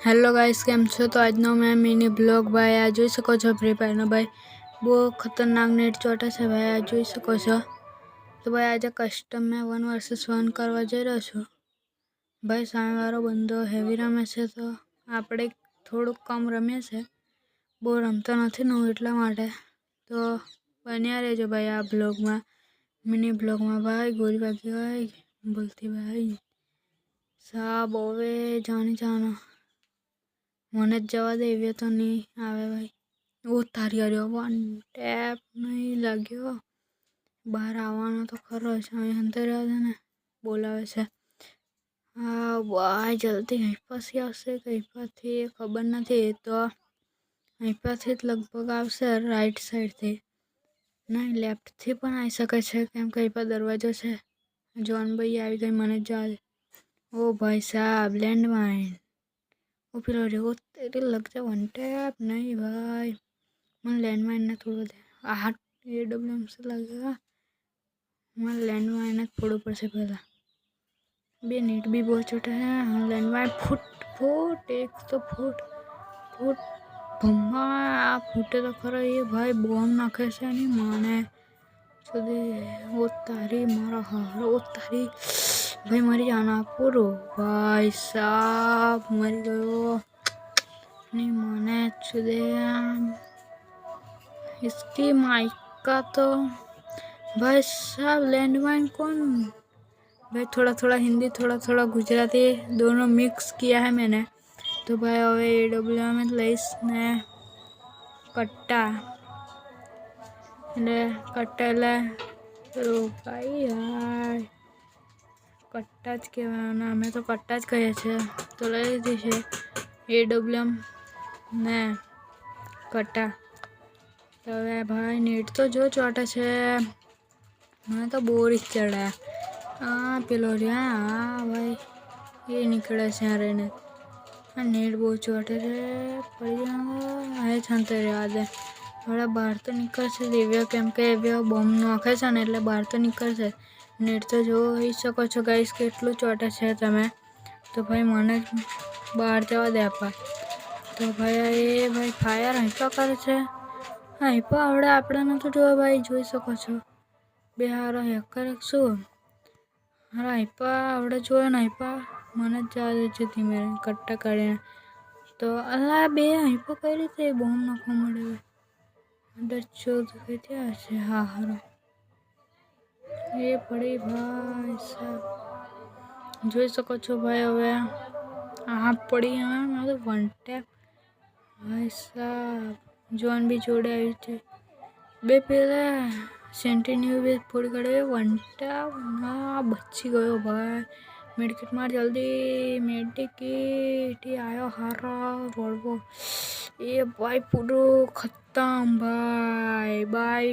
Hello guys, केम छो। तो आज मैं मिनी ब्लॉग भाई आ જોઈ શકો છો ફ્રી ફાયરનો ભાઈ બહુ ખતરનાક નેટ ચોટે છે ભાઈ આ જોઈ શકો છો। તો ભાઈ આજે કસ્ટમ મેં 1 વર્सेस 1 કરવા જઈ રહ્યો છું ભાઈ। સામેવાળો બંદો હેવી રમે છે તો આપણે થોડુંક કમ રમીએ છે, બહુ રમતો નથી ને એટલા માટે। તો બન્યા રહેજો ભાઈ આ બ્લોગમાં, મિની બ્લોગમાં ભાઈ। ગોળી વાગી ભાઈ, બોલતી ભાઈ સાબ હવે જાણી જાનો મને જવા દે એવી તો નહીં આવે ભાઈ। ઓ તારી હાર્યો વન ટેપ નહીં લાગ્યો, બહાર આવવાનો તો ખરો છે, અહીં અંદર આવે ને બોલાવે છે। હા ભાઈ જલ્દી અહીં પાછી આવશે, કઈ પાછી ખબર નથી, તો અહીં પાછી જ લગભગ આવશે રાઈટ સાઈડથી, નહીં લેફ્ટથી પણ આવી શકે છે કેમ કે અહીં પર દરવાજો છે। જોન ભાઈ આવી ગઈ, મને જવા દે। ઓ ભાઈ સાહેબ લેન્ડ માઇન, वो फिर वो तेरे लग जा वन टैप नहीं भाई, मैं लैंड माइन ना थोड़ा दे हाथ AWM से लगेगा, मैं लैंड माइन ना थोड़ा ऊपर से पहला बे नीट भी बहुत छोटा है। हाँ लैंड माइन फुट फुट एक तो फुट फुट भम्मा फूटे तो खरा ये भाई बॉम्ब नाखे से नहीं माने सुधे। वो तारी मारा हार, वो तारी भाई मरी जाना पूरो भाई साहब मरी गयो नहीं माने चुदे। इसकी माइक का तो भाई साहब लैंडमाइन कौन भाई, थोड़ा थोड़ा हिंदी थोड़ा थोड़ा गुजराती दोनों मिक्स किया है मैंने। तो भाई હવે AWM में લઈશ ને કટ્ટા એટલે કટ્ટા એટલે ભાઈ યાર કટ્ટા જ કહેવાના, અમે તો કટ્ટા જ કહીએ છીએ। તો લઈ લીધી છે AWM ને કટ્ટા। તો હવે ભાઈ નેટ તો જો ચોટે છે, મને તો બોરી ચડ્યા। હા પેલો રહ્યા હા ભાઈ એ નીકળે છે યારે ને આ નેટ બહુ ચોટે છે, પડી જવા એ છાંતે રહેવા દે। થોડા બહાર તો નીકળશે દિવ્ય કેમ કે એવ્ય બોમ્બ નાખે છે ને એટલે બહાર તો નીકળશે। નેટ તો જોઈ શકો છો ગાઈસ કેટલું ચોટે છે તમે। તો ભાઈ મને બહાર જવા દે આપા। તો ભાઈ એ ભાઈ ફાયર હાઈપા કરે છે, હાઈપા આવડે આપણે તો જો ભાઈ જોઈ શકો છો બે હારો હેકર શું હારા હાઈપા આવડે જોયો ને હાઈપા મને જ જવા દે છે ધીમે કટ્ટા કાઢીને। તો અલા બે હાઈપા કઈ રીતે બોમ્બ નાખવા મળે અંદર ચોદ કઈ ત્યાં છે। હા હારો એ પડી ભાઈ સાહેબ જોઈ શકો છો ભાઈ। હવે આ પડી હા મારે વન ટેપ ભાઈ સાહેબ જોન બી જોડે આવી છે, બે પેલા સેન્ટિન્યુ બી પૂરી કાઢે વન ટેપ ના બચી ગયો ભાઈ। મેડિકેટ માર જલ્દી, મેડિકેટ આવ્યો હારો રોડવો એ ભાઈ પૂરું ખતમ ભાઈ બાય।